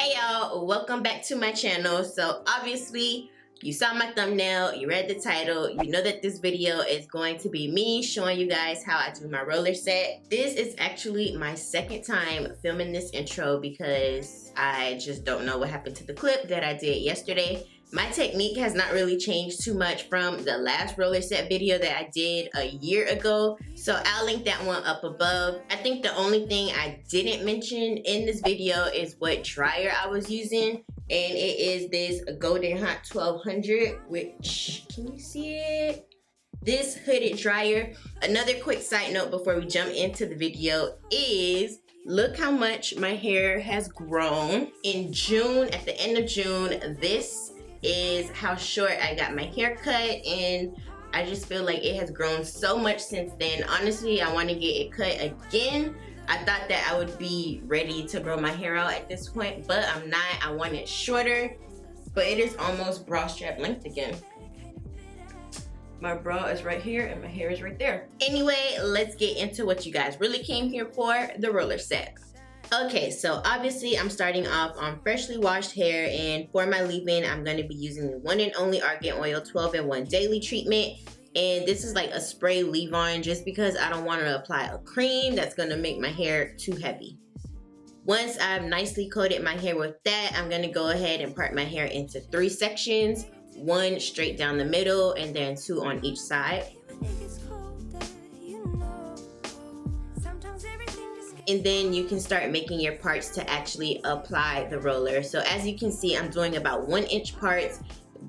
Hey y'all, welcome back to my channel. So obviously you saw my thumbnail, you read the title, you know that this video is going to be me showing you guys how I do my roller set. This is actually my second time filming this intro because I just don't know what happened to the clip that I did yesterday. My technique has not really changed too much from the last roller set video that I did a year ago, so I'll link that one up above. I think the only thing I didn't mention in this video is what dryer I was using, and it is this Golden Hot 1200, which, can you see it? This hooded dryer. Another quick side note before we jump into the video is, look how much my hair has grown. In June, at the end of June, this is how short I got my hair cut, and I just feel like it has grown so much since then. Honestly, I want to get it cut again. I thought that I would be ready to grow my hair out at this point, but I'm not. I want it shorter, but it is almost bra strap length again. My bra is right here and my hair is right there. Anyway, let's get into what you guys really came here for, the roller set. Okay, so obviously I'm starting off on freshly washed hair, and for my leave-in I'm going to be using the one and only Argan Oil 12-in-1 Daily Treatment. And this is like a spray leave-on just because I don't want to apply a cream that's going to make my hair too heavy. Once I've nicely coated my hair with that, I'm going to go ahead and part my hair into 3 sections. 1 straight down the middle and then 2 on each side. And then you can start making your parts to actually apply the roller. So as you can see, I'm doing about 1-inch parts,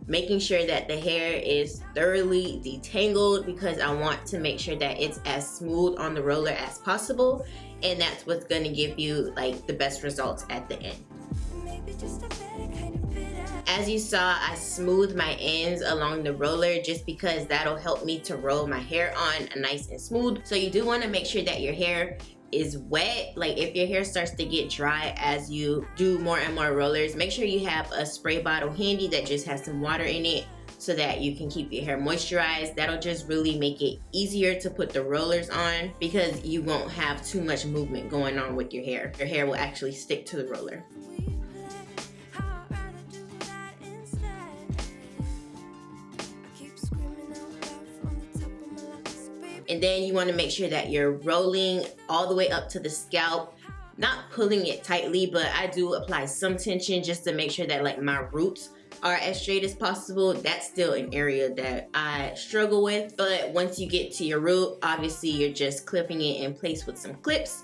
making sure that the hair is thoroughly detangled because I want to make sure that it's as smooth on the roller as possible, and that's what's going to give you like the best results at the end. As you saw, I smoothed my ends along the roller just because that'll help me to roll my hair on nice and smooth. So you do want to make sure that your hair is wet. Like if your hair starts to get dry as you do more and more rollers, make sure you have a spray bottle handy that just has some water in it so that you can keep your hair moisturized. That'll just really make it easier to put the rollers on because you won't have too much movement going on with your hair. Your hair will actually stick to the roller. And then you want to make sure that you're rolling all the way up to the scalp, not pulling it tightly, but I do apply some tension just to make sure that like my roots are as straight as possible. That's still an area that I struggle with, but once you get to your root, obviously you're just clipping it in place with some clips.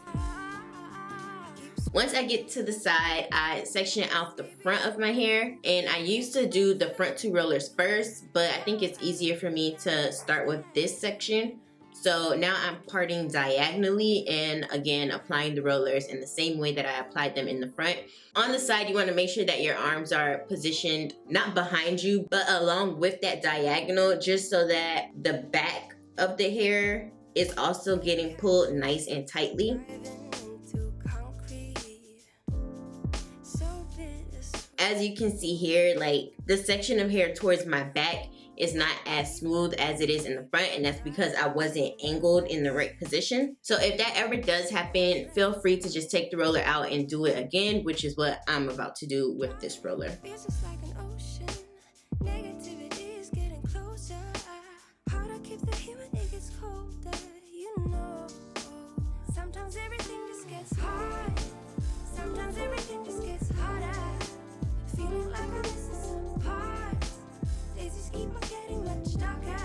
Once I get to the side, I section out the front of my hair, and I used to do the front 2 rollers first, but I think it's easier for me to start with this section. So now I'm parting diagonally and again applying the rollers in the same way that I applied them in the front. On the side, you want to make sure that your arms are positioned not behind you but along with that diagonal, just so that the back of the hair is also getting pulled nice and tightly. As you can see here, like the section of hair towards my back is not as smooth as it is in the front, and that's because I wasn't angled in the right position. So if that ever does happen, feel free to just take the roller out and do it again, which is what I'm about to do with this roller. Sometimes everything just gets hard. Sometimes everything just gets harder. Feeling like I'm missing some parts. Days just keep on getting much darker.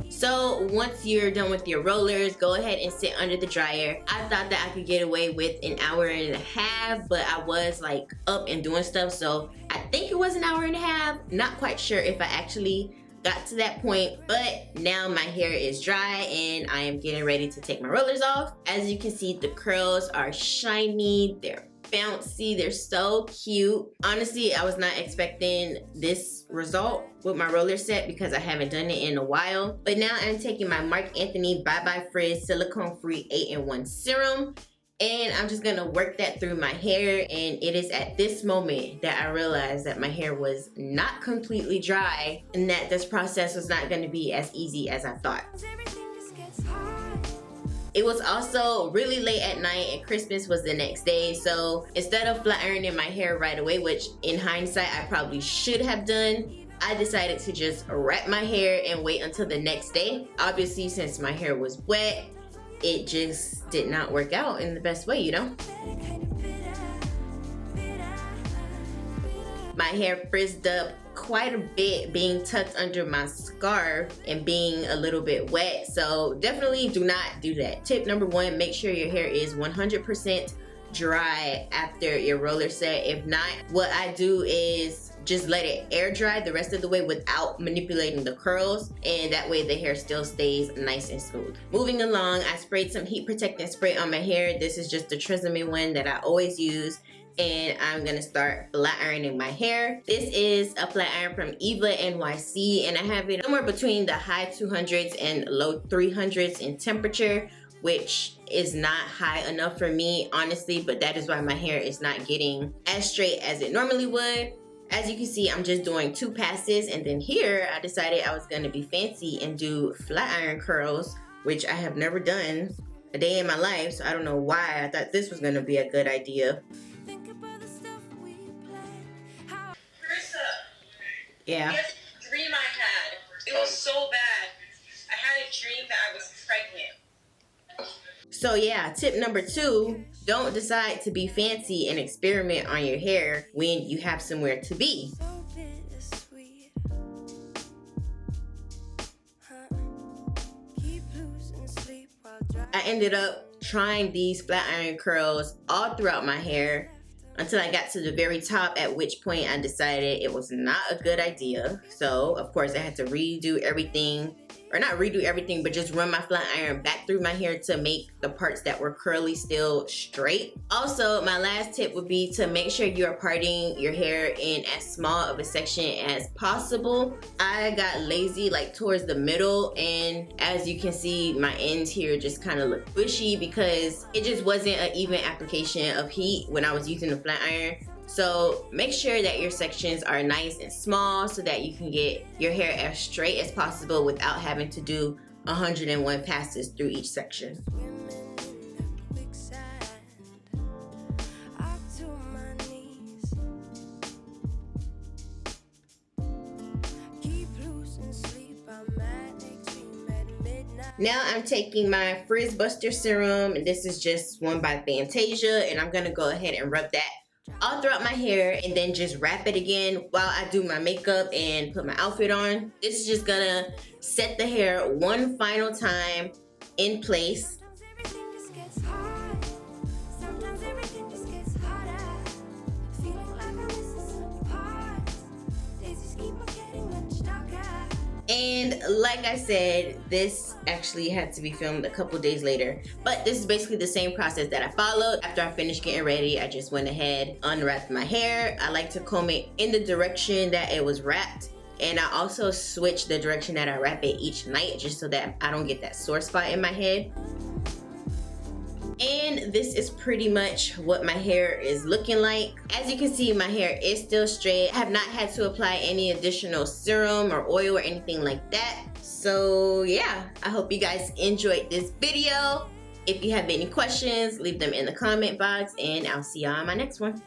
So once you're done with your rollers, go ahead and sit under the dryer. I thought that I could get away with an hour and a half, but I was like up and doing stuff, so I think it was an hour and a half. Not quite sure if I actually got to that point, but now my hair is dry and I am getting ready to take my rollers off. As you can see, the curls are shiny, they're bouncy, they're so cute. Honestly, I was not expecting this result with my roller set because I haven't done it in a while. But now I'm taking my Marc Anthony Bye Bye Frizz silicone free 8-in-1 serum, and I'm just gonna work that through my hair. And it is at this moment that I realized that my hair was not completely dry and that this process was not gonna be as easy as I thought. It was also really late at night and Christmas was the next day, so instead of flat ironing my hair right away, which in hindsight I probably should have done, I decided to just wrap my hair and wait until the next day. Obviously, since my hair was wet, it just did not work out in the best way, you know? My hair frizzed up quite a bit, being tucked under my scarf and being a little bit wet, so definitely do not do that. Tip number one, make sure your hair is 100% dry after your roller set. If not, what I do is just let it air dry the rest of the way without manipulating the curls, and that way the hair still stays nice and smooth. Moving along, I sprayed some heat protectant spray on my hair. This is just the Tresemme one that I always use, and I'm gonna start flat ironing my hair. This is a flat iron from Eva NYC, and I have it somewhere between the high 200s and low 300s in temperature, which is not high enough for me, honestly, but that is why my hair is not getting as straight as it normally would. As you can see, I'm just doing 2 passes, and then here I decided I was gonna be fancy and do flat iron curls, which I have never done a day in my life, so I don't know why I thought this was gonna be a good idea. Carissa, Yeah. guess the dream I had. It was so bad. I had a dream that I was pregnant. So yeah, tip number 2, don't decide to be fancy and experiment on your hair when you have somewhere to be. I ended up trying these flat iron curls all throughout my hair until I got to the very top, at which point I decided it was not a good idea. So of course I had to redo everything, or not redo everything, but just run my flat iron back through my hair to make the parts that were curly still straight. Also, my last tip would be to make sure you are parting your hair in as small of a section as possible. I got lazy like towards the middle, and as you can see, my ends here just kind of look bushy because it just wasn't an even application of heat when I was using the flat iron. So make sure that your sections are nice and small so that you can get your hair as straight as possible without having to do 101 passes through each section. Now I'm taking my Frizz Buster serum, and this is just one by Fantasia, and I'm gonna go ahead and rub that all throughout my hair and then just wrap it again while I do my makeup and put my outfit on. This is just gonna set the hair one final time in place. And like I said, this actually had to be filmed a couple days later, but this is basically the same process that I followed. After I finished getting ready, I just went ahead, unwrapped my hair. I like to comb it in the direction that it was wrapped, and I also switch the direction that I wrap it each night just so that I don't get that sore spot in my head. And this is pretty much what my hair is looking like. As you can see, my hair is still straight. I have not had to apply any additional serum or oil or anything like that. So yeah, I hope you guys enjoyed this video. If you have any questions, leave them in the comment box, and I'll see y'all on my next one.